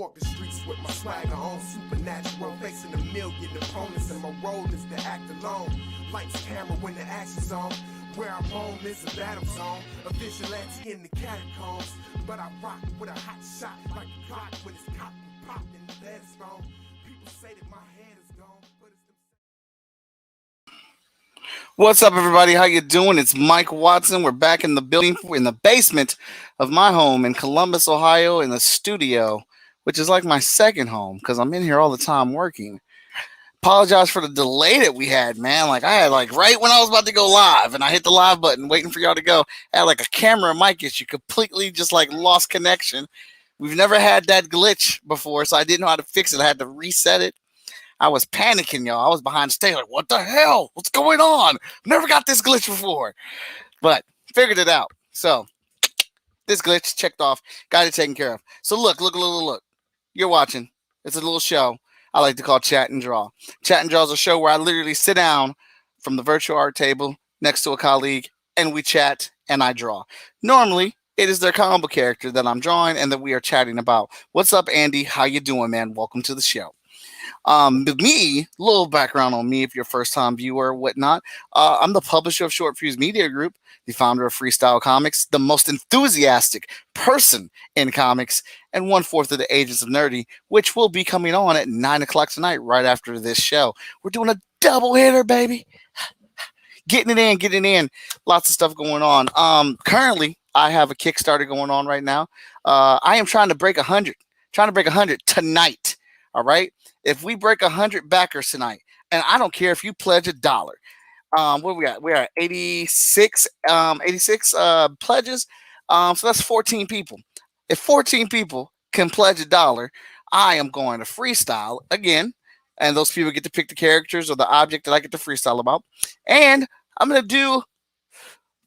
walk the streets with my swagger on, supernatural, facing 1 million opponents, and my role is to act alone. Lights, camera when the action's on. Where I'm home is a battle zone, a vigilante in the catacombs. But I rock with a hot shot like a clock when it's cocked and popped and the bed is thrown. People say that my head is gone, but it's What's up, everybody? How you doing? It's Mike Watson. We're back in the building, in the basement of my home in Columbus, Ohio, in the studio, which is like my second home because I'm in here all the time working. Apologize for the delay that we had, man. Like I had right when I was about to go live and I hit the live button waiting for y'all to go. I had like a camera mic issue, completely just lost connection. We've never had that glitch before, so I didn't know how to fix it. I had to reset it. I was panicking, y'all. I was behind the stage like, what the hell? What's going on? Never got this glitch before. But figured it out. So this glitch checked off, got it taken care of. So look. You're watching. It's a little show I like to call Chat and Draw. Chat and Draw is a show where I literally sit down from the virtual art table next to a colleague and we chat and I draw. Normally, it is their comic book character that I'm drawing and that we are chatting about. What's up, Andy? How you doing, man? Welcome to the show. Me, little background on me if you're a first-time viewer or whatnot. I'm the publisher of Short Fuse Media Group, the founder of Freestyle Comics, the most enthusiastic person in comics, and 1/4 of the Agents of Nerdy, which will be coming on at 9 o'clock tonight, right after this show. We're doing a double hitter, baby. Getting it in. Lots of stuff going on. Currently, I have a Kickstarter going on right now. I am trying to break 100. Trying to break 100 tonight. All right. If we break 100 backers tonight, and I don't care if you pledge $1. What we got? We're at 86 pledges. So that's 14 people. If 14 people can pledge $1, I am going to freestyle again. And those people get to pick the characters or the object that I get to freestyle about. And I'm going to do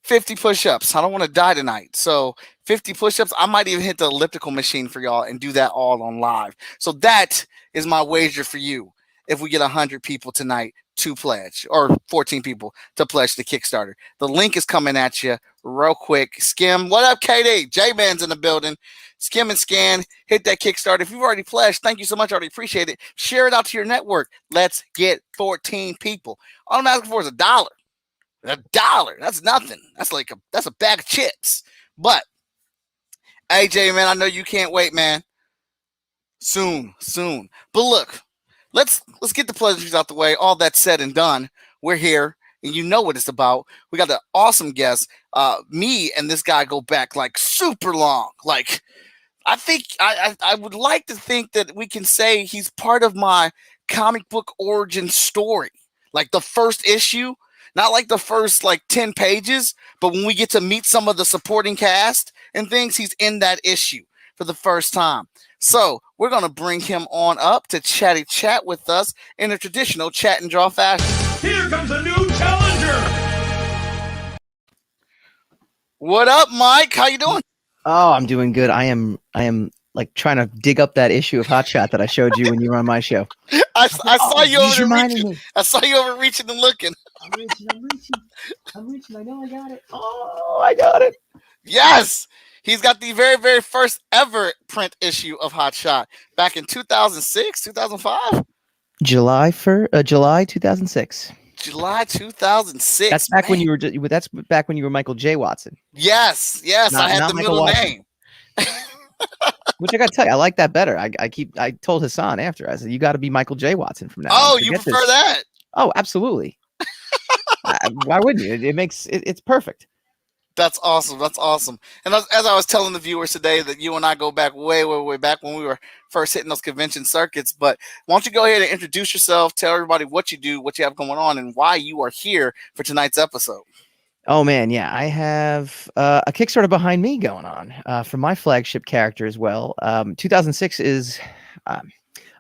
50 push-ups. I don't want to die tonight. So 50 push-ups. I might even hit the elliptical machine for y'all and do that all on live. So that is my wager for you. If we get 100 people tonight to pledge, or 14 people to pledge the Kickstarter. The link is coming at you real quick. Skim. What up, KD? J-Man's in the building. Skim and scan. Hit that Kickstarter. If you've already pledged, thank you so much. I already appreciate it. Share it out to your network. Let's get 14 people. All I'm asking for is $1. $1. That's nothing. That's a bag of chips. But AJ, man, I know you can't wait, man. Soon. But look, let's get the pleasantries out the way. All that said and done, we're here, and you know what it's about. We got an awesome guest. Me and this guy go back super long. I think I would like to think that we can say he's part of my comic book origin story. The first issue. Not the first 10 pages, but when we get to meet some of the supporting cast and things, he's in that issue for the first time. So we're going to bring him on up to chat with us in a traditional Chat and Draw fashion. Here comes a new challenger. What up, Mike? How you doing? Oh, I'm doing good. I am trying to dig up that issue of Hot Shot that I showed you when you were on my show. I saw you over reaching. I saw you over reaching and looking. I'm reaching. I know I got it. Oh, I got it. Yes. He's got the very, very first ever print issue of Hot Shot back in 2006, 2005? July 2006. July 2006. That's back when you were. That's back when you were Michael J. Watson. Yes. I had the middle name. Which I got to tell you, I like that better. I told Hassan after. I said, you got to be Michael J. Watson from now on. Oh, you prefer that? Oh, absolutely. Why wouldn't you? It's perfect. That's awesome. And as I was telling the viewers today, that you and I go back way, way, way back when we were first hitting those convention circuits. But why don't you go ahead and introduce yourself, tell everybody what you do, what you have going on, and why you are here for tonight's episode. Oh, man. Yeah, I have a Kickstarter behind me going on for my flagship character as well. 2006 is, I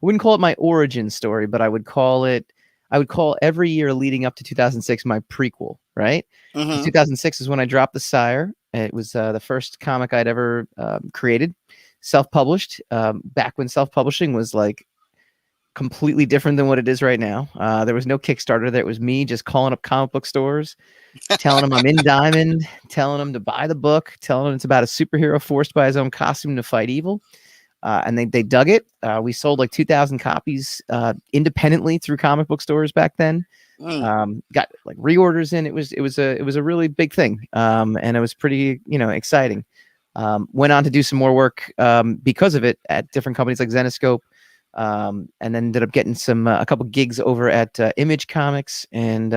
wouldn't call it my origin story, but I would call every year leading up to 2006 my prequel, right? Mm-hmm. 2006 is when I dropped the Sire. It was the first comic I'd ever created, self-published, back when self-publishing was completely different than what it is right now. There was no Kickstarter. There was me just calling up comic book stores, telling them I'm in Diamond, telling them to buy the book, telling them it's about a superhero forced by his own costume to fight evil. and they dug it. We sold like 2,000 copies independently through comic book stores back then. Got like reorders in. It was a really big thing, and it was pretty exciting. Went on to do some more work because of it at different companies like Zenescope, and then ended up getting a couple gigs over at Image Comics, and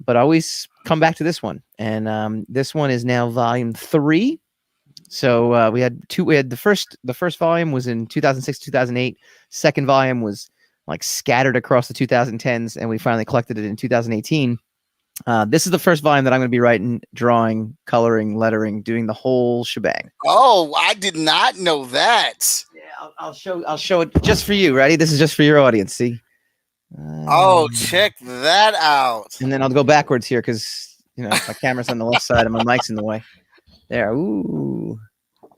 but always come back to this one. And this one is now volume 3. So we had the first volume was in 2006, 2008. Second volume was like scattered across the 2010s, and we finally collected it in 2018. This is the first volume that I'm going to be writing, drawing, coloring, lettering, doing the whole shebang. Oh, I did not know that. Yeah, I'll show it just for you. Ready? This is just for your audience. See? Oh, check that out. And then I'll go backwards here because my camera's on the left side and my mic's in the way. There. Ooh.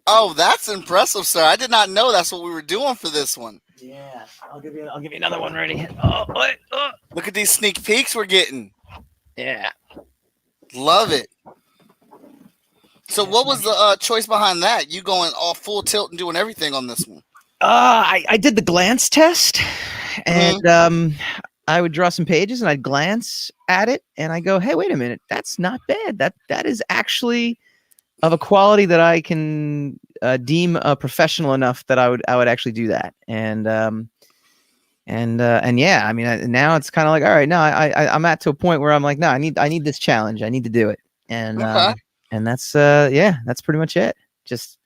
Oh, that's impressive, sir. I did not know that's what we were doing for this one. Yeah, I'll give you another one ready. Oh, wait, oh. Look at these sneak peeks we're getting. Yeah. Love it. So what was the choice behind that? You going all full tilt and doing everything on this one? I did the glance test, and I would draw some pages and I'd glance at it and I go, hey, wait a minute, that's not bad. That is actually of a quality that I can deem professional enough that I would actually do that. And yeah, I mean, now it's kind of like, all right, no, I'm at to a point where I'm like, no, I need this challenge. I need to do it. And and that's that's pretty much it. Just,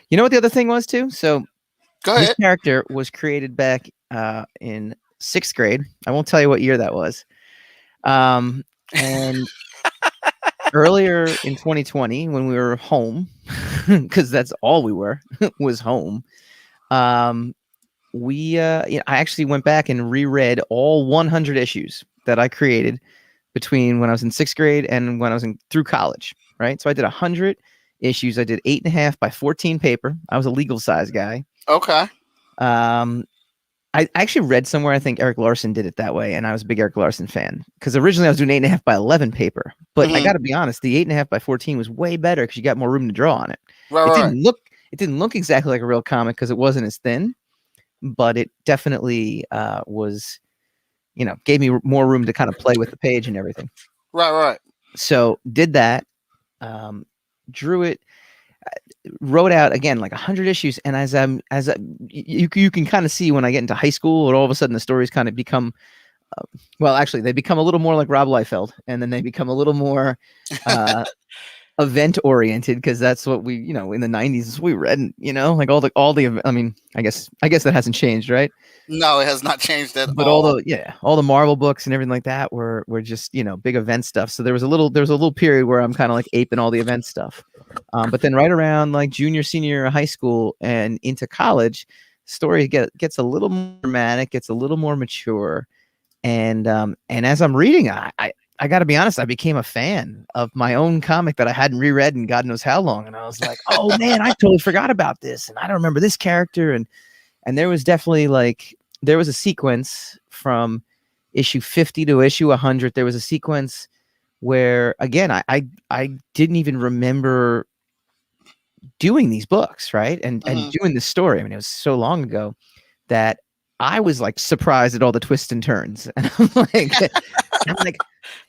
what the other thing was too? So go ahead. This character was created back in 6th grade. I won't tell you what year that was. And earlier in 2020, when we were home, because that's all we were, was home. I actually went back and reread all 100 issues that I created between when I was in 6th grade and when I was through college. Right. So I did 100 issues. I did 8.5 by 14 paper. I was a legal size guy. Okay. I actually read somewhere, I think Eric Larson did it that way, and I was a big Eric Larson fan. Because originally I was doing 8.5 by 11 paper, but I got to be honest, the 8.5 by 14 was way better because you got more room to draw on it. Right, it didn't look exactly like a real comic because it wasn't as thin, but it definitely was, gave me more room to kind of play with the page and everything. Right. So did that, drew it. Wrote out again like 100 issues, and you can kind of see when I get into high school, and all of a sudden the stories kind of become, they become a little more like Rob Liefeld, and then they become a little more event oriented because that's what we in the 90s we read, like all the. I mean, I guess that hasn't changed, right? No, it has not changed at all. But all the Marvel books and everything like that were just big event stuff. So there was a little period where I'm kind of like aping all the event stuff. But then right around like junior, senior year of high school and into college, story gets a little more dramatic, gets a little more mature, and as I'm reading, I got to be honest, I became a fan of my own comic that I hadn't reread in God knows how long, and I was like, oh man, I totally forgot about this, and I don't remember this character, and there was definitely there was a sequence from issue 50 to issue 100. There was a sequence where, again, I didn't even remember doing these books, right? And doing this story. I mean, it was so long ago that I was like surprised at all the twists and turns. And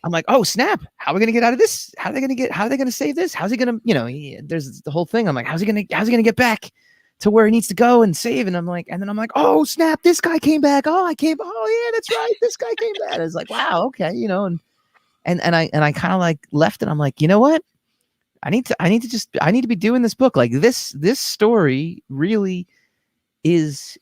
I'm like, oh snap! How are we gonna get out of this? How are they gonna save this? How's he gonna, there's the whole thing. I'm like, how's he gonna get back to where he needs to go and save? And I'm like, oh snap! This guy came back. Oh yeah, that's right. This guy came back. I was like, wow, okay, and I kind of like left it. I'm like, you know what? I need to be doing this book. Like this story really is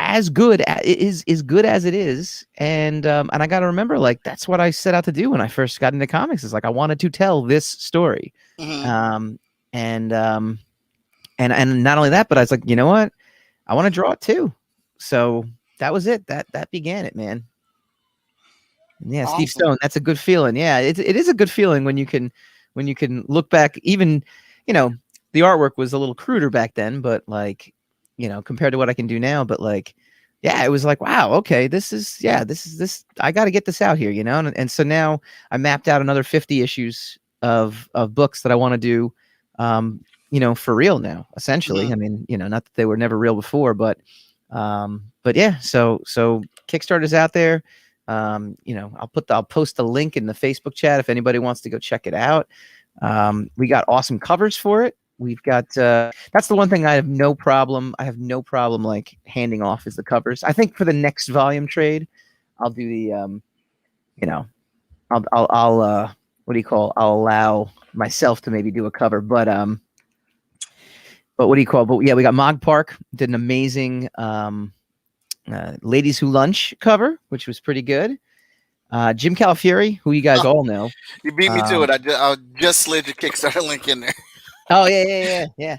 as good as it is. And I got to remember, like, that's what I set out to do when I first got into comics, is like, I wanted to tell this story. And not only that, but I was like, you know what? I want to draw it too. So that was it. That began it, man. Yeah. Awesome. Steve Stone. That's a good feeling. Yeah. It is a good feeling when you can look back, even, the artwork was a little cruder back then, but like, compared to what I can do now, but like, yeah, it was like, wow, okay, this is, I got to get this out here, And so now I mapped out another 50 issues of books that I want to do, for real now, essentially. Mhm. I mean, not that they were never real before, but yeah, so Kickstarter's out there. I'll post the link in the Facebook chat if anybody wants to go check it out. We got awesome covers for it. We've got that's the one thing I have no problem like handing off is the covers. I think for the next volume trade, I'll do the I'll what do you call? I'll allow myself to maybe do a cover, but what do you call? But yeah, we got Mog Park did an amazing Ladies Who Lunch cover, which was pretty good. Jim Calafieri, who you guys all know. You beat me to it. I just slid your Kickstarter link in there. Oh yeah.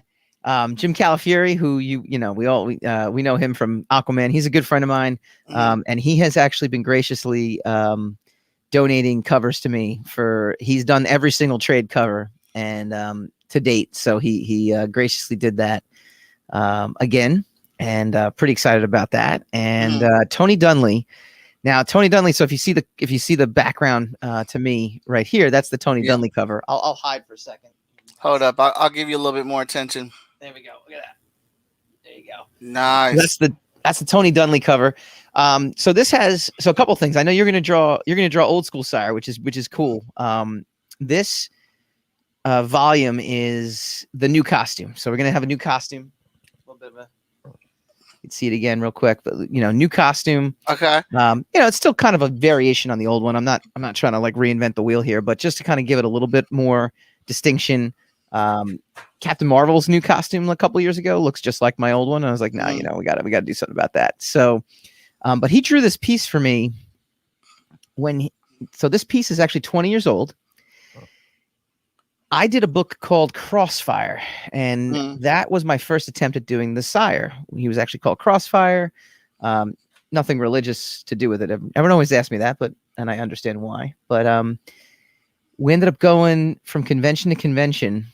Jim Calafieri, who we know him from Aquaman. He's a good friend of mine, and he has actually been graciously donating covers to me he's done every single trade cover and to date. So he graciously did that again, and pretty excited about that. And Tony Dunley. Now, Tony Dunley. So if you see the background to me right here, that's the Tony Dunley cover. I'll hide for a second. Hold up, I'll give you a little bit more attention. There we go. Look at that. There you go. Nice. That's the Tony Dunley cover. So this has a couple things. I know you're gonna draw old school Sire, which is cool. This volume is the new costume. So we're gonna have a new costume. A little bit of a. You can see it again real quick, but new costume. Okay. It's still kind of a variation on the old one. I'm not trying to like reinvent the wheel here, but just to kind of give it a little bit more distinction. Captain Marvel's new costume a couple years ago looks just like my old one. I was like, nah, we gotta do something about that. So, but he drew this piece for me so this piece is actually 20 years old. I did a book called Crossfire, and that was my first attempt at doing the Sire. He was actually called Crossfire. Nothing religious to do with it. Everyone always asks me that, and I understand why. But we ended up going from convention to convention,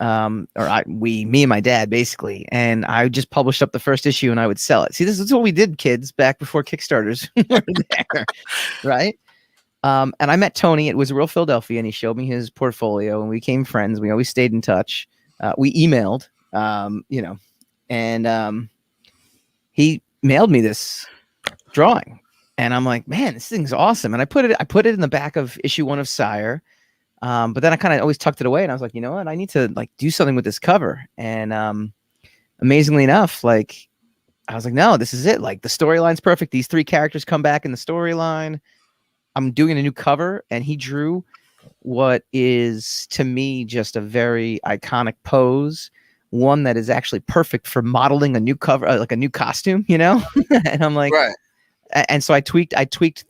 me and my dad basically, and I just published up the first issue and I would sell it. See, this is what we did, kids, back before Kickstarters were there, right? And I met Tony. It was Real Philadelphia, and he showed me his portfolio, and we became friends. We always stayed in touch. We emailed, and he mailed me this drawing, and I'm like, man, this thing's awesome. And I put it in the back of issue 1 of Sire. But then I kind of always tucked it away, and I was like, you know what? I need to like do something with this cover. And amazingly enough, like I was like, no, this is it. Like the storyline's perfect. These 3 characters come back in the storyline. I'm doing a new cover, and he drew what is to me just a very iconic pose, one that is actually perfect for modeling a new cover, like a new costume, And I'm like, right. And so I tweaked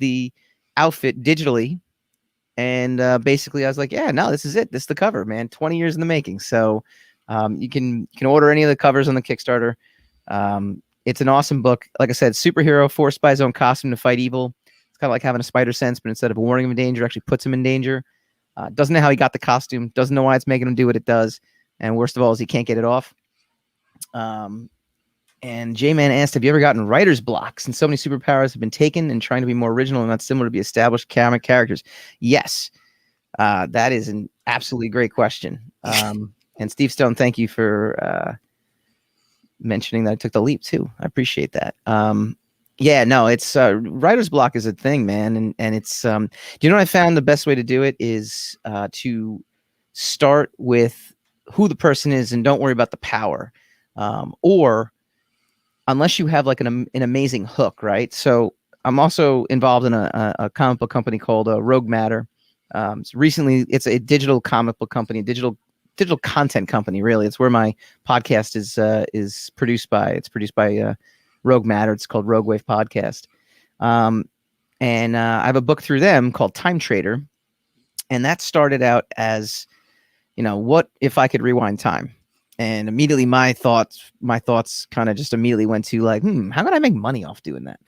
the outfit digitally. And basically, I was like, yeah, no, this is it. This is the cover, man. 20 years in the making. So you can order any of the covers on the Kickstarter. It's an awesome book. Like I said, superhero forced by his own costume to fight evil. It's kind of like having a spider sense, but instead of warning him in danger, actually puts him in danger. Doesn't know how he got the costume. Doesn't know why it's making him do what it does. And worst of all is he can't get it off. And J-Man asked, have you ever gotten writer's block since so many superpowers have been taken and trying to be more original and not similar to the established comic characters? Yes. That is an absolutely great question. And Steve Stone, thank you for mentioning that I took the leap too. I appreciate that. Yeah, no, it's writer's block is a thing, man. And it's, do you know what I found the best way to do it is to start with who the person is and don't worry about the power. Or unless you have like an amazing hook, right? So I'm also involved in a comic book company called Rogue Matter. So recently, it's a digital comic book company, digital content company. Really, it's where my podcast is produced by. It's produced by Rogue Matter. It's called Rogue Wave Podcast, and I have a book through them called Time Trader, and that started out as, what if I could rewind time? And immediately my thoughts kind of just immediately went to like, how can I make money off doing that?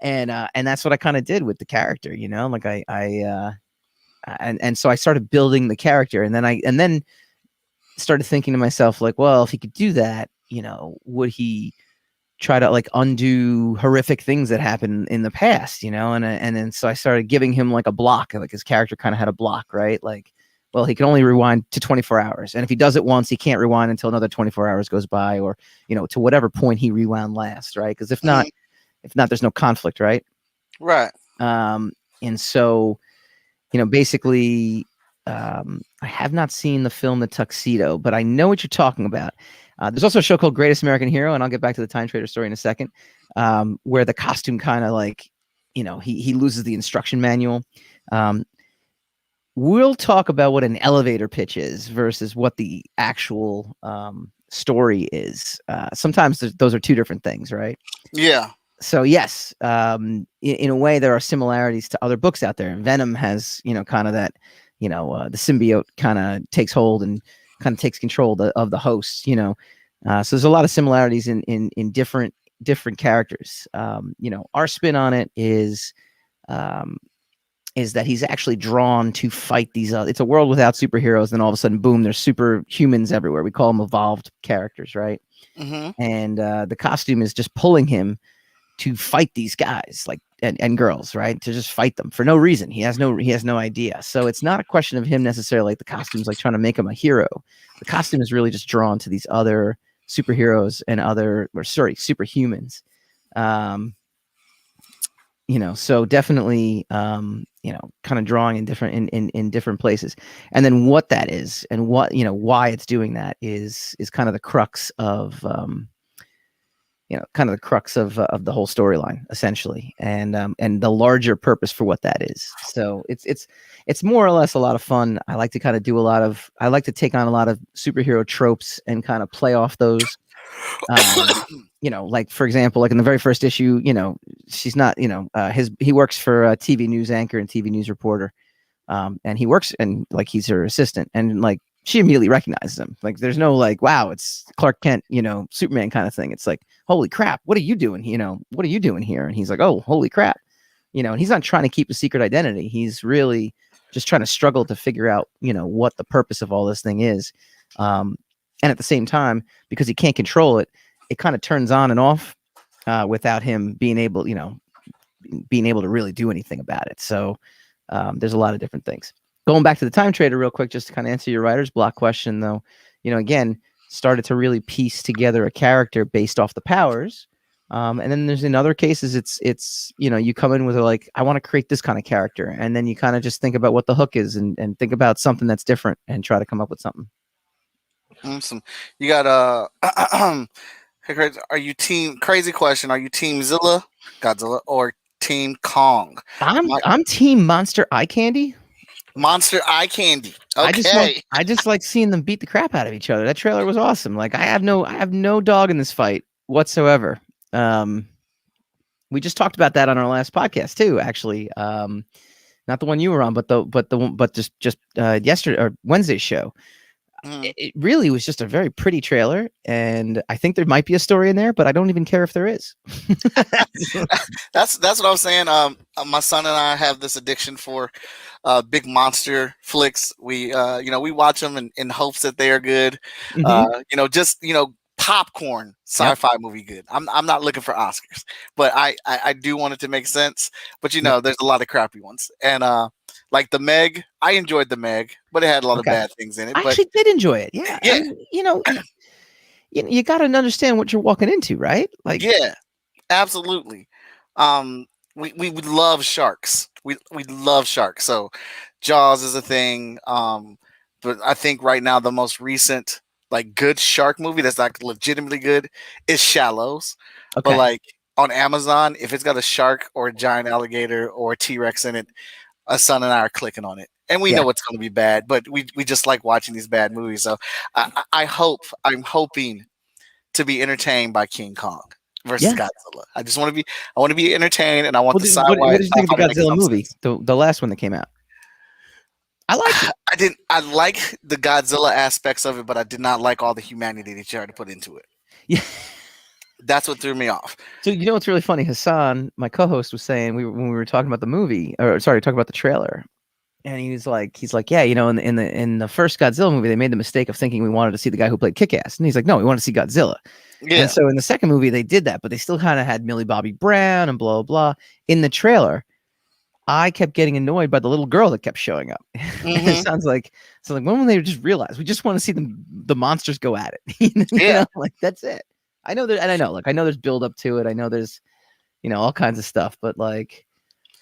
And that's what I kind of did with the character, like and so I started building the character, and then started thinking to myself like, well, if he could do that, would he try to like undo horrific things that happened in the past, and then so I started giving him like a block, like his character kind of had a block, right? Like, Well, he can only rewind to 24 hours. And if he does it once, he can't rewind until another 24 hours goes by, or, to whatever point he rewound last, right? Because if not, there's no conflict, right? Right. And so, basically, I have not seen the film The Tuxedo, but I know what you're talking about. There's also a show called Greatest American Hero, and I'll get back to the Time Trader story in a second, where the costume kind of like, he loses the instruction manual. We'll talk about what an elevator pitch is versus what the actual story is. Sometimes those are two different things, right? Yeah. So yes, in a way, there are similarities to other books out there. Venom has, kind of that, the symbiote kind of takes hold and kind of takes control of the host. So there's a lot of similarities in different characters. Our spin on it is that he's actually drawn to fight these. It's a world without superheroes, and all of a sudden, boom, there's superhumans everywhere. We call them evolved characters, right? And the costume is just pulling him to fight these guys, like and girls, right? To just fight them for no reason. He has no idea. So it's not a question of him necessarily. Like the costume's like trying to make him a hero. The costume is really just drawn to these other superheroes and superhumans. So definitely, kind of drawing in different places. And then what that is and what, why it's doing that is kind of the crux of, the the whole storyline essentially. And the larger purpose for what that is. So it's more or less a lot of fun. I like to kind of I like to take on a lot of superhero tropes and kind of play off those. Like for example, like in the very first issue, she's not, he works for a TV news anchor and TV news reporter. And he works and like he's her assistant, and like she immediately recognizes him. Like there's no like, wow, it's Clark Kent, Superman kind of thing. It's like, holy crap, what are you doing? What are you doing here? And he's like, oh, holy crap. And he's not trying to keep a secret identity. He's really just trying to struggle to figure out, what the purpose of all this thing is. And at the same time, because he can't control it, it kind of turns on and off without him being able to really do anything about it. So there's a lot of different things. Going back to the Time Trader real quick, just to kind of answer your writer's block question, though, again, started to really piece together a character based off the powers. And then there's in other cases, it's you come in with like, I want to create this kind of character. And then you kind of just think about what the hook is and think about something that's different and try to come up with something. Awesome. You got are you team crazy question? Are you team Godzilla or team Kong? I'm team Monster Eye Candy. Monster Eye Candy. Okay. I just like seeing them beat the crap out of each other. That trailer was awesome. Like I have no dog in this fight whatsoever. We just talked about that on our last podcast too, actually. Not the one you were on, but just yesterday or Wednesday's show. It really was just a very pretty trailer, and I think there might be a story in there, but I don't even care if there is. That's what I was saying. My son and I have this addiction for big monster flicks. We we watch them in hopes that they are good. Popcorn sci-fi movie good. I'm not looking for Oscars, but I do want it to make sense. But there's a lot of crappy ones, and like the Meg, I enjoyed the Meg, but it had a lot of bad things in it. I actually did enjoy it. Yeah. You got to understand what you're walking into, right? Like, yeah, absolutely. We love sharks. We love sharks. So Jaws is a thing. But I think right now the most recent like good shark movie that's like legitimately good is Shallows. Okay. But like on Amazon, if it's got a shark or a giant alligator or a T-Rex in it, a son and I are clicking on it, and we know it's going to be bad, but we just like watching these bad movies. So I'm hoping to be entertained by King Kong versus Godzilla. I want to be entertained, and I want the sci-fi. What did you think of the Godzilla movie, the last one that came out? I liked it. I like the Godzilla aspects of it, but I did not like all the humanity they tried to put into it. Yeah. That's what threw me off. So what's really funny? Hassan, my co-host, was saying when we were talking about the movie, talking about the trailer, and he's like, yeah, in the first Godzilla movie, they made the mistake of thinking we wanted to see the guy who played Kick-Ass, and he's like, no, we want to see Godzilla. Yeah. And so in the second movie, they did that, but they still kind of had Millie Bobby Brown and blah blah. In the trailer, I kept getting annoyed by the little girl that kept showing up. Mhm. It sounds like when will they just realize we just want to see the monsters go at it? You Yeah. know, like that's it. I know that, and I know there's build up to it. I know there's all kinds of stuff, but like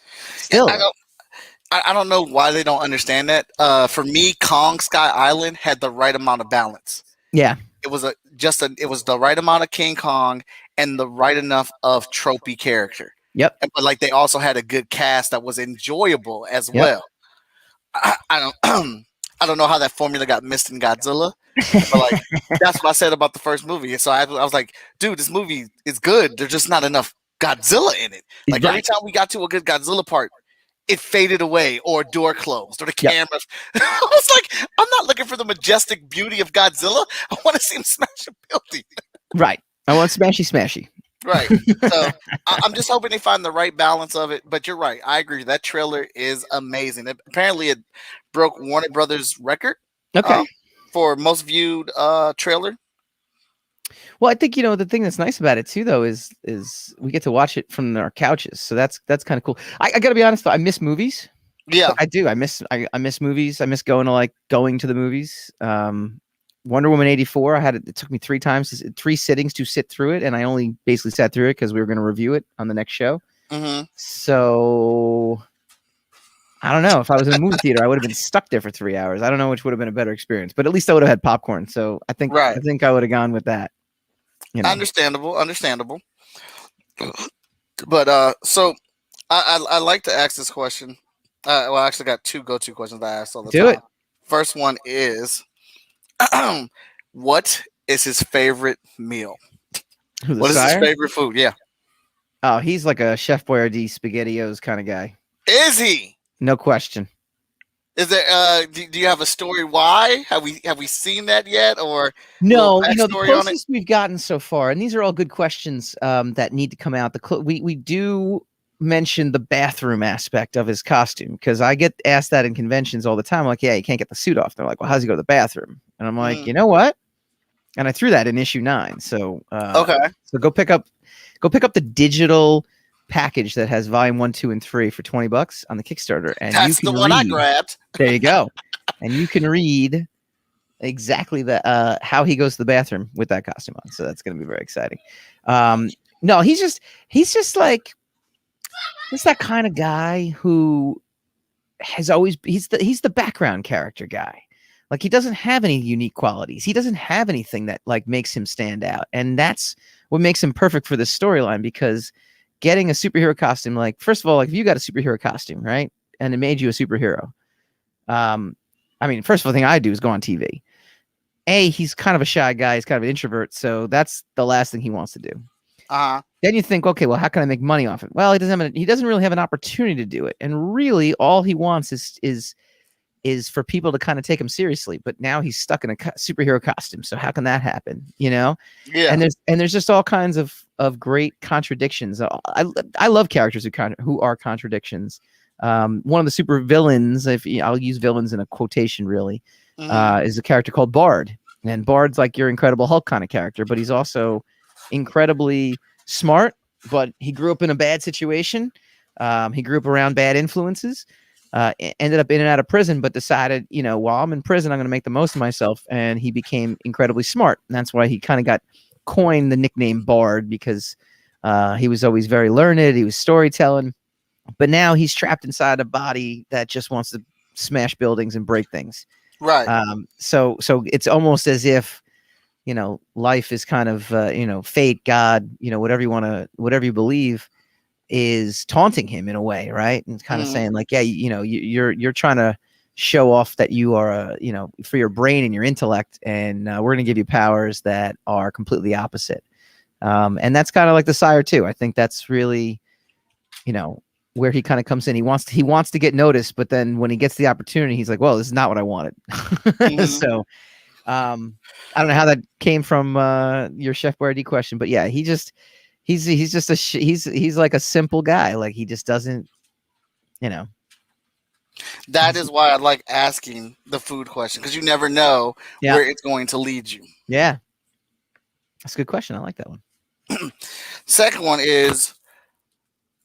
Yeah, still, I don't know why they don't understand that. For me, Kong Sky Island had the right amount of balance. yeah, It was it was the right amount of King Kong and the right enough of tropey character. yep, But like they also had a good cast that was enjoyable as yep. well. I don't I don't know how that formula got missed in Godzilla, but like that's what I said about the first movie. So I was like, dude, this movie is good. There's just not enough Godzilla in it. Like every Right. time we got to a good Godzilla part, it faded away or a door closed or the Yep. camera. I was like, I'm not looking for the majestic beauty of Godzilla. I want to see him smash a building. Right. I want smashy. Right. So I'm just hoping they find the right balance of it. But you're right. I agree. That trailer is amazing. Apparently, it broke Warner Brothers' record Okay. for most viewed trailer. Well, I think the thing that's nice about it too, though, is we get to watch it from our couches, so that's kind of cool. I got to be honest though, I miss movies. Yeah, I do. I miss movies. I miss going to the movies. Wonder Woman 84. It took me 3 sittings to sit through it, and I only basically sat through it because we were going to review it on the next show. Mm-hmm. So I don't know. If I was in a movie theater, I would have been stuck there for 3 hours. I don't know which would have been a better experience, but at least I would have had popcorn. So I think I would have gone with that. Understandable. But so I like to ask this question. Well, I actually got 2 go-to questions I ask all the time. Do it. First one is, what is his favorite meal? What is his favorite food? Yeah. Oh, he's like a Chef Boyardee SpaghettiOs kind of guy. Is he? No question. Is there? Do you have a story why? Have we seen that yet? Or no? The closest we've gotten so far, and these are all good questions that need to come out. We do mention the bathroom aspect of his costume because I get asked that in conventions all the time. I'm like, yeah, you can't get the suit off. They're like, well, how's he go to the bathroom? And I'm like, you know what? And I threw that in issue 9. So okay. So go pick up the digital package that has volume 1, 2, and 3 for $20 on the Kickstarter, and that's the one I grabbed. There you go, and you can read exactly the how he goes to the bathroom with that costume on. So that's going to be very exciting. No, he's just like that kind of guy who has always he's the background character guy. Like he doesn't have any unique qualities. He doesn't have anything that like makes him stand out, and that's what makes him perfect for this storyline because. Getting a superhero costume, like first of all, like if you got a superhero costume, right, and it made you a superhero, I mean, first of all, the thing I do is go on TV. He's kind of a shy guy, he's kind of an introvert, so that's the last thing he wants to do. Then you think, okay, well, how can I make money off it? Well, he doesn't really have an opportunity to do it, and really, all he wants is for people to kind of take him seriously. But now he's stuck in a superhero costume, so how can that happen? Yeah. And there's just all kinds of great contradictions. I love characters who are contradictions. One of the super villains, I'll use villains in a quotation, really, is a character called Bard. And Bard's like your Incredible Hulk kind of character, but he's also incredibly smart. But he grew up in a bad situation. He grew up around bad influences. Ended up in and out of prison, but decided, while I'm in prison, I'm going to make the most of myself. And he became incredibly smart. And that's why he kind of got coined the nickname Bard because he was always very learned. He was storytelling, but now he's trapped inside a body that just wants to smash buildings and break things. Right. So it's almost as if, life is kind of, fate, God, whatever you believe is taunting him in a way, right? And kind of saying like, yeah, you're trying to show off that you are for your brain and your intellect, and we're going to give you powers that are completely opposite. And that's kind of like the Sire too. I think that's really, where he kind of comes in. He wants to get noticed, but then when he gets the opportunity, he's like, well, this is not what I wanted. So I don't know how that came from your Chef Boyardee question, but yeah, he's like a simple guy. Like he just doesn't, That is why I like asking the food question because you never know where it's going to lead you. Yeah, that's a good question. I like that one. Second one is,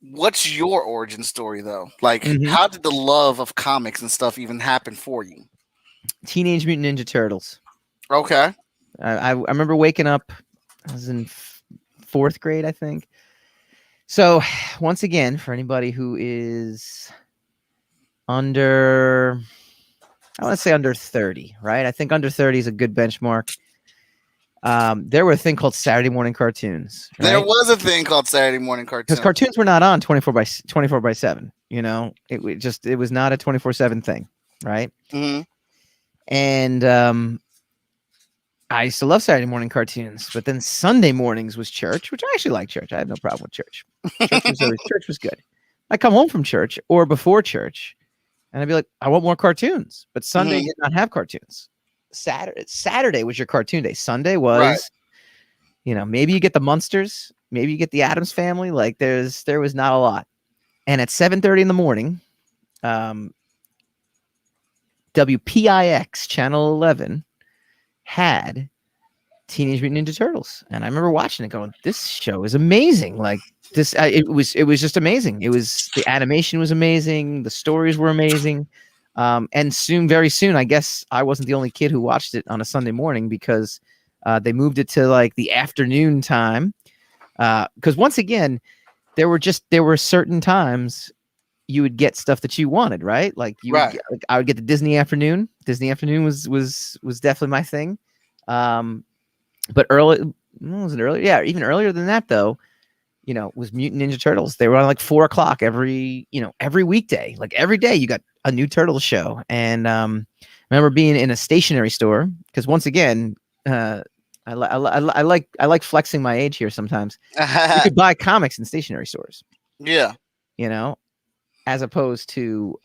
What's your origin story though? Like, Mhm. how did the love of comics and stuff even happen for you? Teenage Mutant Ninja Turtles. Okay. I remember waking up. I was in fourth grade, I think. So, once again, for anybody who is under, I want to say under 30, right? I think under 30 is a good benchmark. There were a thing called Saturday morning cartoons, There right? was a thing called Saturday morning Because cartoon. cartoons were not on 24/7. You know, it was not a 24/7 thing, right? Hmm. And I used to love Saturday morning cartoons, but then Sunday mornings was church, which I actually like church. I had no problem with church. Church was good. I come home from church or before church, and I'd be like, I want more cartoons. But Sunday Hmm. did not have cartoons. Saturday was your cartoon day. Sunday Right. was, maybe you get the Munsters, maybe you get the Addams Family. Like there was not a lot. And at 7:30 in the morning, WPIX channel 11 had Teenage Mutant Ninja Turtles, and I remember watching it, going, "This show is amazing!" Like this, it was just amazing. It was the animation was amazing, the stories were amazing, and very soon, I guess I wasn't the only kid who watched it on a Sunday morning because they moved it to like the afternoon time. Because once again, there were certain times you would get stuff that you wanted, right? Like Right. I would get the Disney afternoon. Disney afternoon was definitely my thing. But was it earlier? Yeah, even earlier than that though, was Mutant Ninja Turtles. They were on like 4 o'clock every weekday. Like every day you got a new Turtles show. And I remember being in a stationery store because once again, I like flexing my age here sometimes. You could buy comics in stationery stores, Yeah. as opposed to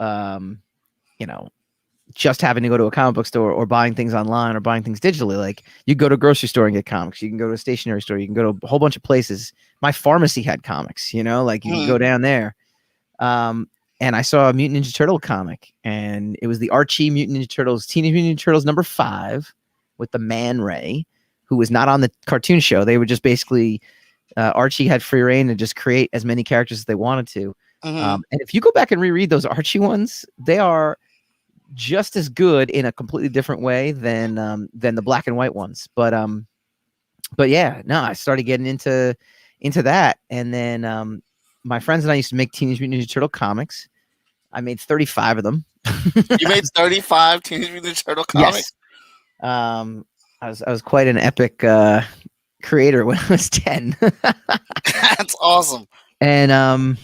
just having to go to a comic book store or buying things online or buying things digitally. Like you go to a grocery store and get comics. You can go to a stationery store. You can go to a whole bunch of places. My pharmacy had comics, like you can Mhm. go down there. And I saw a Mutant Ninja Turtle comic, and it was the Archie Mutant Ninja Turtles, Teenage Mutant Ninja Turtles #5 with the Man Ray, who was not on the cartoon show. They were just basically, Archie had free reign to just create as many characters as they wanted to. Mhm. And if you go back and reread those Archie ones, they are just as good in a completely different way than the black and white ones. But yeah, no, I started getting into that, and then my friends and I used to make Teenage Mutant Ninja Turtle comics. I made 35 of them. You made 35 Teenage Mutant Ninja Turtle comics? Yes. I was quite an epic creator when I was 10. That's awesome. And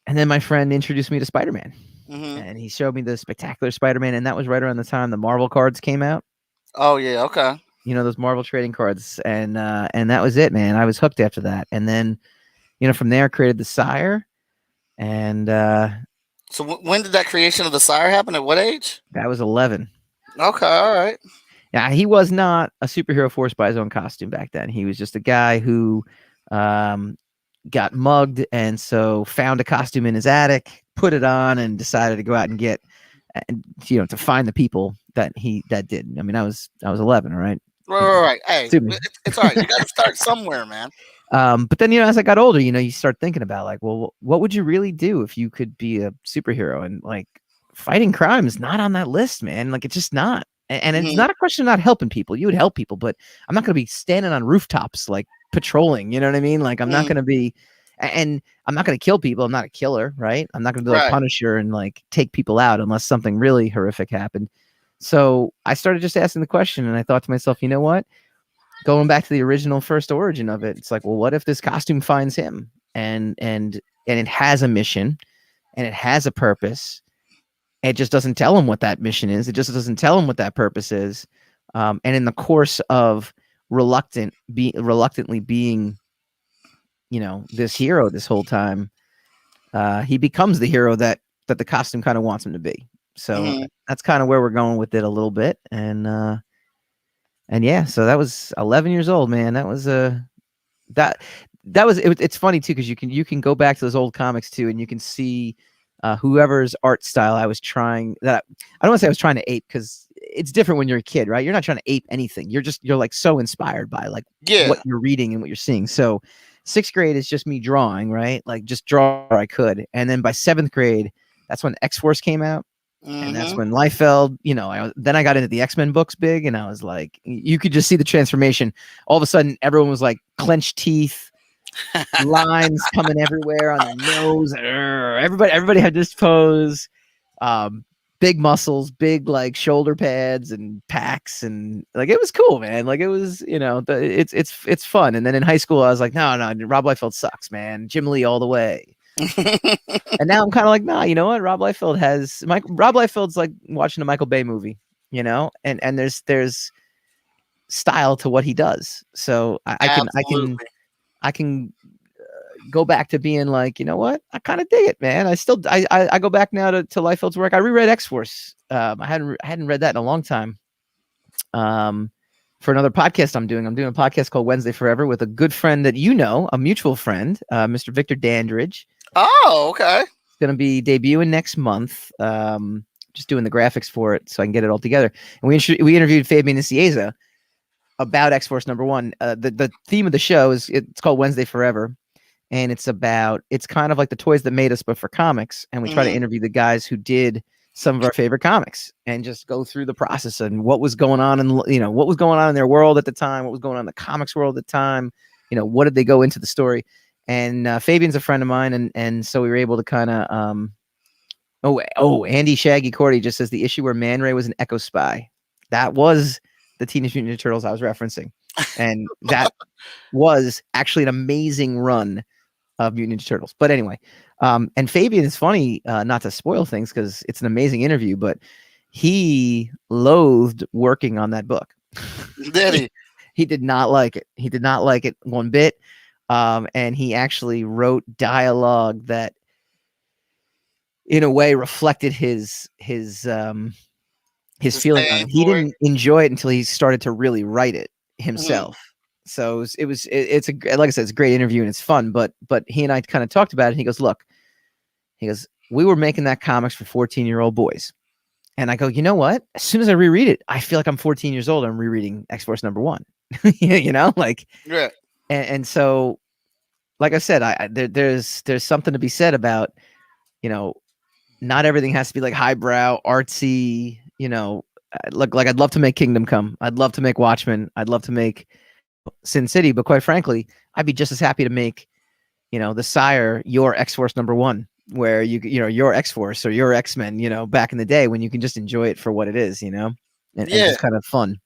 then my friend introduced me to Spider-Man. Hmm. And he showed me the Spectacular Spider-Man, and that was right around the time the Marvel cards came out. Oh yeah, okay. Those Marvel trading cards, and that was it, man. I was hooked after that, and then from there I created the Sire, and So when did that creation of the Sire happen? At what age? that was 11. Okay, all right. Yeah, he was not a superhero forced by his own costume back then. He was just a guy who got mugged, and so found a costume in his attic, put it on, and decided to go out and get, to find the people that did. I mean, I was 11, right? Right. Hey, Stupid. it's all right. You got to start somewhere, man. But then, as I got older, you start thinking about like, well, what would you really do if you could be a superhero? And like, fighting crime is not on that list, man. Like, it's just not. And it's Mhm. not a question of not helping people. You would help people, but I'm not going to be standing on rooftops like patrolling. You know what I mean? Like, I'm not Mhm. going to be, and I'm not going to kill people. I'm not a killer, right? I'm not going to be like Right. Punisher and like take people out unless something really horrific happened. So I started just asking the question, and I thought to myself, you know what? Going back to the original first origin of it, it's like, well, what if this costume finds him, and it has a mission, and it has a purpose. It just doesn't tell him what that mission is. It just doesn't tell him what that purpose is. And in the course of reluctantly being, this hero this whole time, he becomes the hero that the costume kind of wants him to be. So Mhm. that's kind of where we're going with it a little bit. And yeah, so that was 11 years old, man. That was that it's funny too, because you can go back to those old comics too, and you can see whoever's art style I was trying, that I don't want to say I was trying to ape, because it's different when you're a kid, right? You're not trying to ape anything. You're like so inspired by like what Yeah. you're reading and what you're seeing. So 6th grade is just me drawing, right? Like just draw where I could. And then by 7th grade, that's when X-Force came out. And that's when Liefeld, then I got into the X-Men books big, and I was like, you could just see the transformation. All of a sudden, everyone was like clenched teeth, lines coming everywhere on their nose. Everybody had this pose, big muscles, big like shoulder pads and packs, and like it was cool, man. Like it was, it's fun. And then in high school, I was like, no, Rob Liefeld sucks, man. Jim Lee all the way. And now I'm kind of like, nah, you know what? Rob Liefeld's like watching a Michael Bay movie, and there's style to what he does. So I can go back to being like, you know what? I kind of dig it, man. I go back now to Liefeld's work. I reread X-Force. I hadn't read that in a long time. For another podcast I'm doing a podcast called Wednesday Forever with a good friend that a mutual friend, Mr. Victor Dandridge. Oh, okay. It's going to be debuting next month. Just doing the graphics for it so I can get it all together. And we interviewed Fabian Nicieza about X-Force #1. The theme of the show it's called Wednesday Forever. And it's kind of like the Toys That Made Us, but for comics. And we try to interview the guys who did some of our favorite comics and just go through the process and what was going on and what was going on in their world at the time, what was going on in the comics world at the time, what did they go into the story. And Fabian's a friend of mine, and so we were able to kind of Andy Shaggy Cordy just says the issue where Man Ray was an Echo Spy. That was the Teenage Mutant Ninja Turtles I was referencing, and that was actually an amazing run of Mutant Ninja Turtles. But anyway, and Fabian is funny, not to spoil things because it's an amazing interview, but he loathed working on that book. Did he? He did not like it. He did not like it one bit. And he actually wrote dialogue that in a way reflected his feeling on it. He didn't enjoy it until he started to really write it himself. So it's like I said, it's a great interview and it's fun, but he and I kind of talked about it. And he goes, we were making that comics for 14-year-old boys. And I go, you know what? As soon as I reread it, I feel like I'm 14 years old. I'm rereading X-Force #1, yeah. And so, like I said, there's something to be said about, not everything has to be like highbrow, artsy, like I'd love to make Kingdom Come. I'd love to make Watchmen. I'd love to make Sin City, but quite frankly, I'd be just as happy to make, the Sire, your X-Force #1, where your X-Force or your X-Men, back in the day when you can just enjoy it for what it is, and just kind of fun.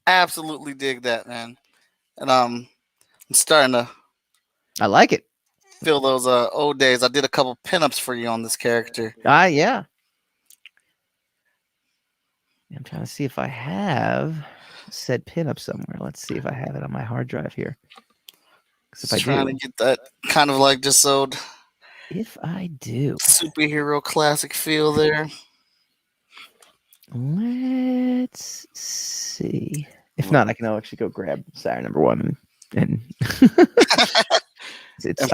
Absolutely dig that, man. And I'm starting to I like it. Feel those old days. I did a couple pinups for you on this character. Yeah. I'm trying to see if I have said pinup somewhere. Let's see if I have it on my hard drive here. If trying to get that kind of like just old. If I do, superhero classic feel there. Let's see. If not, I can actually go grab Sire #1 and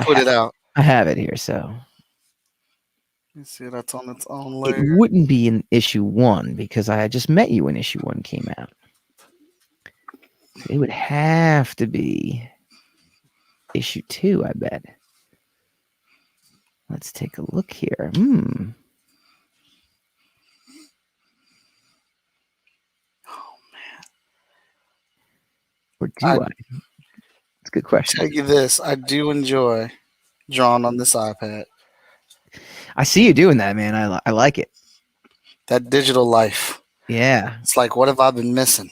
put it out. I have it here, so let's see. That's on its own layer. It wouldn't be in issue 1 because I had just met you when issue 1 came out. It would have to be issue 2, I bet. Let's take a look here. Oh man. Or do I? It's a good question. I'll tell you this, I do enjoy drawing on this iPad. I see you doing that, man. I like it. That digital life. Yeah. It's like, what have I been missing?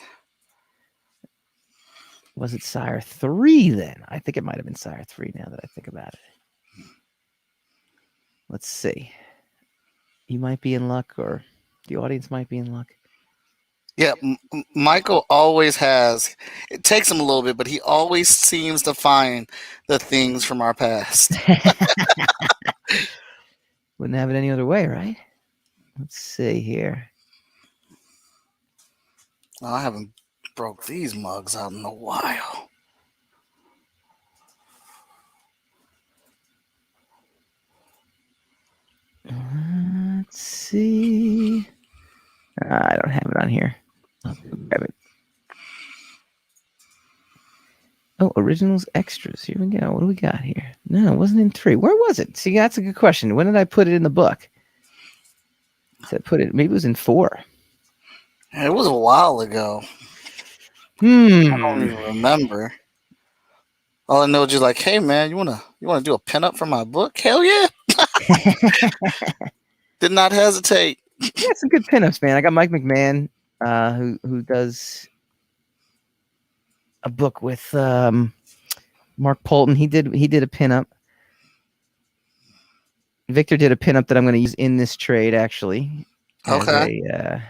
Was it Sire 3 then? I think it might have been Sire 3 now that I think about it. Let's see. You might be in luck, or the audience might be in luck. Yeah, Michael always has. It takes him a little bit, but he always seems to find the things from our past. Wouldn't have it any other way, right? Let's see here. Oh, I haven't broke these mugs out in a while. Let's see. I don't have it on here. I'll grab it. Oh, originals extras. Here we go. What do we got here? No, it wasn't in 3. Where was it? See, that's a good question. When did I put it in the book? I put it. Maybe it was in 4. It was a while ago. I don't even remember. All I know is you're like, hey man, you wanna do a pinup for my book? Hell yeah! Did not hesitate. Yeah, some good pinups, man. I got Mike McMahon, who does a book with Mark Polton. He did a pinup. Victor did a pinup that I'm going to use in this trade, actually. As Okay. a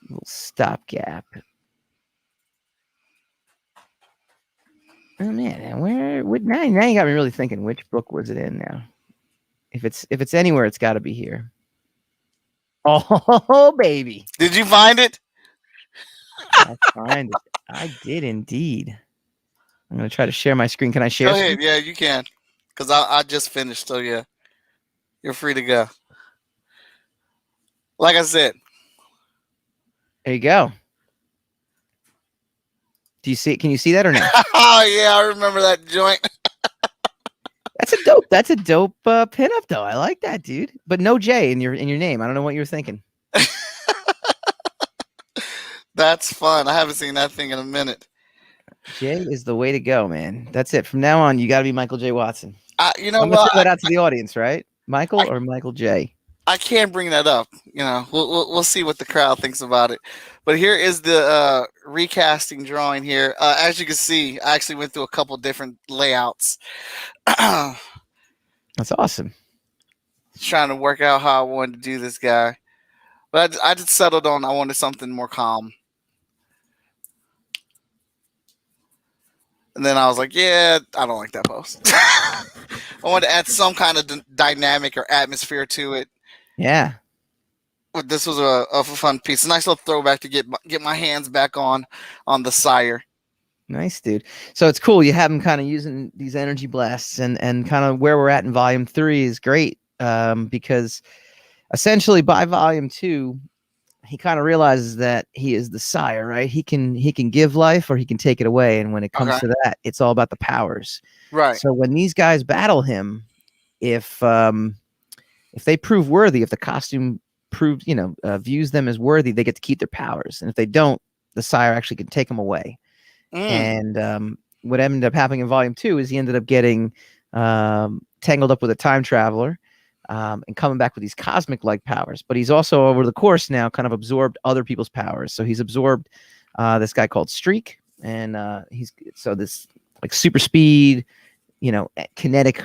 little stopgap. Oh man, now you got me really thinking. Which book was it in now? If it's anywhere, it's got to be here. Oh baby! Did you find it? I find it. I did indeed. I'm gonna try to share my screen. Can I share? Go ahead. Yeah, you can. Because I just finished. So yeah, you're free to go. Like I said. There you go. Do you see it? Can you see that or not? Oh yeah, I remember that joint. That's a dope pinup though. I like that, dude. But no J in your name. I don't know what you were thinking. That's fun. I haven't seen that thing in a minute. J is the way to go, man. That's it. From now on, you got to be Michael J. Watson. You know I'm gonna throw that out to the audience, right? Michael or Michael J. I can't bring that up. You know, we'll see what the crowd thinks about it. But here is the recasting drawing here. As you can see, I actually went through a couple different layouts. That's awesome. Trying to work out how I wanted to do this guy. But I just settled on I wanted something more calm. And then I was like, yeah, I don't like that post. I wanted to add some kind of dynamic or atmosphere to it. Yeah. But this was a fun piece. A nice little throwback to get my hands back on the Sire. Nice, dude. So it's cool. You have him kind of using these energy blasts and kind of where we're at in volume 3 is great because essentially by volume 2, he kind of realizes that he is the Sire, right? He can give life or he can take it away. And when it comes to that, it's all about the powers. Right. So when these guys battle him, if they prove worthy, if the costume proves, views them as worthy, they get to keep their powers. And if they don't, the Sire actually can take them away. And what ended up happening in volume 2 is he ended up getting tangled up with a time traveler and coming back with these cosmic-like powers. But he's also, over the course now, kind of absorbed other people's powers. So he's absorbed this guy called Streak, and this like super speed, kinetic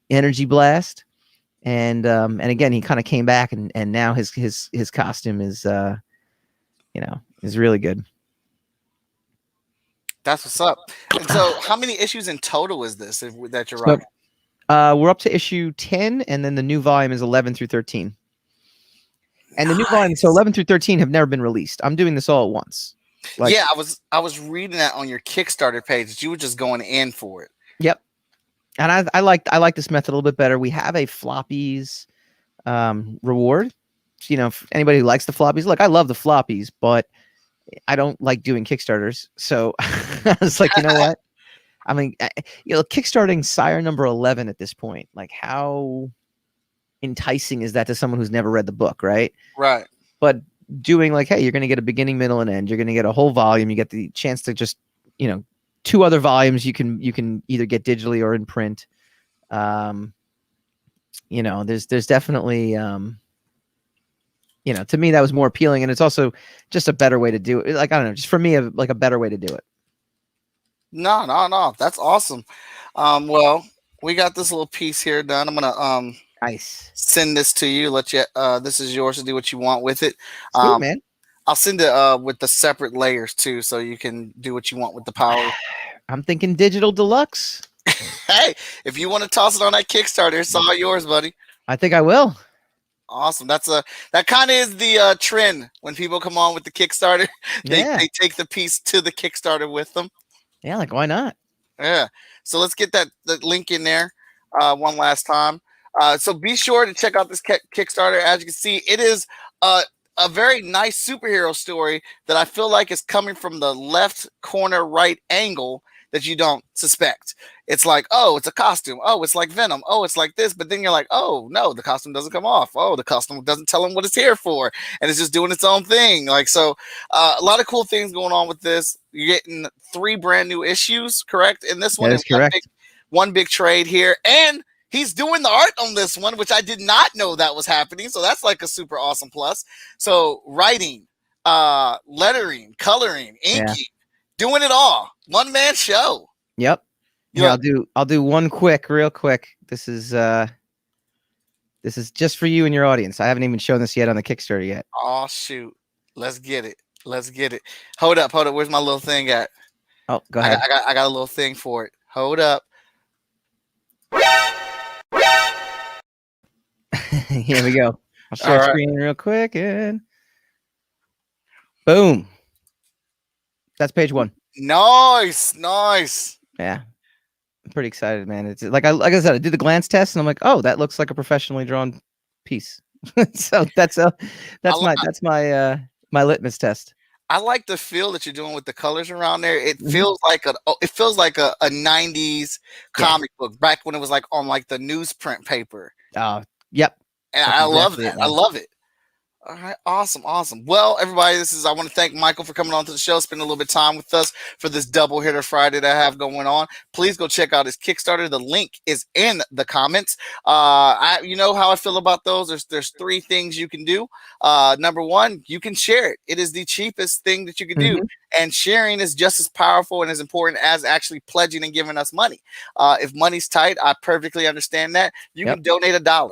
energy blast. And again, he kind of came back, and now his costume is really good. That's what's up. And so, how many issues in total is this that you're writing? We're up to issue 10, and then the new volume is 11 through 13. And the new volume, so 11 through 13 have never been released. I'm doing this all at once. Yeah, I was reading that on your Kickstarter page that you were just going in for it. Yep. And I like this method a little bit better. We have a floppies reward. If anybody who likes the floppies, look, I love the floppies, but I don't like doing Kickstarters. So I was like, you know what? I mean, kickstarting Sire number 11 at this point, like how enticing is that to someone who's never read the book, right? Right. But doing like, hey, you're going to get a beginning, middle, and end. You're going to get a whole volume. You get the chance to just, 2 other volumes you can either get digitally or in print. There's definitely, to me that was more appealing, and it's also just a better way to do it. Like, I don't know, just for me, a better way to do it. No. That's awesome. Well, we got this little piece here done. I'm gonna nice send this to you. Let you. This is yours to do what you want with it. Sweet, man. I'll send it with the separate layers too, so you can do what you want with the power. I'm thinking digital deluxe. Hey, if you want to toss it on that Kickstarter, it's all yours, buddy. I think I will. Awesome. That kind of is the trend when people come on with the Kickstarter. They take the piece to the Kickstarter with them. Yeah, like why not? Yeah. So let's get the link in there one last time. So be sure to check out this Kickstarter. As you can see, it is a a very nice superhero story that I feel like is coming from the left corner right angle that you don't suspect. It's like, oh, it's a costume. Oh, it's like Venom. Oh, it's like this. But then you're like, oh, no, the costume doesn't come off. Oh, the costume doesn't tell him what it's here for. And it's just doing its own thing. Like, so a lot of cool things going on with this. You're getting 3 brand new issues, correct? In this one, That is correct. One big trade here. And he's doing the art on this one, which I did not know that was happening. So that's like a super awesome plus. So writing, lettering, coloring, inking, doing it all. One man show. Yep. Yeah, I'll do one real quick. This is just for you and your audience. I haven't even shown this yet on the Kickstarter yet. Oh shoot. Let's get it. Let's get it. Hold up. Where's my little thing at? Oh, go ahead. I got a little thing for it. Hold up. Here we go. I'll share screen real quick and boom. That's page 1. Nice. Yeah. I'm pretty excited, man. It's like I said, I did the glance test and I'm like, oh, that looks like a professionally drawn piece. So that's my litmus test. I like the feel that you're doing with the colors around there. It feels like a 90s comic book back when it was like on like the newsprint paper. Oh, yep. And I love that. I love it. All right, awesome. Well, everybody, I want to thank Michael for coming on to the show, spending a little bit of time with us for this double hitter Friday that I have going on. Please go check out his Kickstarter. The link is in the comments. You know how I feel about those. There's 3 things you can do. Number 1, you can share it. It is the cheapest thing that you can do, and sharing is just as powerful and as important as actually pledging and giving us money. If money's tight, I perfectly understand that. You can donate $1.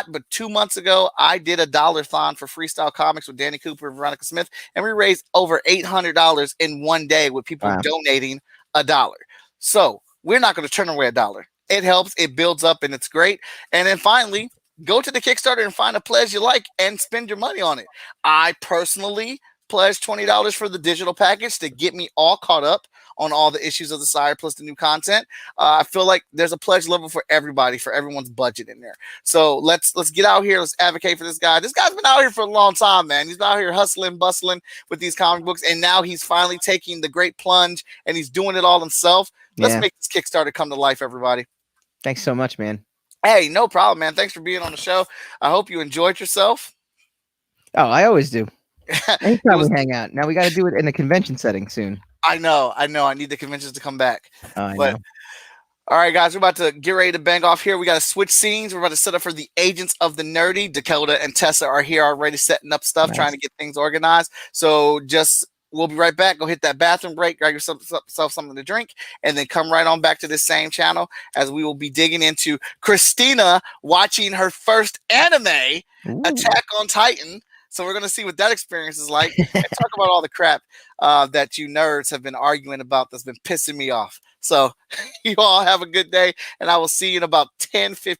But 2 months ago, I did a $1-thon for Freestyle Comics with Danny Cooper and Veronica Smith, and we raised over $800 in one day with people donating $1. So we're not going to turn away $1. It helps, it builds up, and it's great. And then finally, go to the Kickstarter and find a pledge you like and spend your money on it. I personally pledged $20 for the digital package to get me all caught up on all the issues of the Sire plus the new content. I feel like there's a pledge level for everybody, for everyone's budget in there. So let's get out here. Let's advocate for this guy. This guy's been out here for a long time, man. He's been out here hustling, bustling with these comic books, and now he's finally taking the great plunge and he's doing it all himself. Let's make this Kickstarter come to life, everybody. Thanks so much, man. Hey, no problem, man. Thanks for being on the show. I hope you enjoyed yourself. Oh, I always do. Anytime we hang out. Now we got to do it in a convention setting soon. I know. I need the conventions to come back. I know. All right, guys, we're about to get ready to bang off here. We got to switch scenes. We're about to set up for the Agents of the Nerdy. Dakota and Tessa are here already setting up stuff, trying to get things organized. So we'll be right back. Go hit that bathroom break, grab yourself something to drink, and then come right on back to this same channel as we will be digging into Christina watching her first anime, Attack on Titan. So we're going to see what that experience is like and talk about all the crap that you nerds have been arguing about that's been pissing me off. So you all have a good day, and I will see you in about 10, 15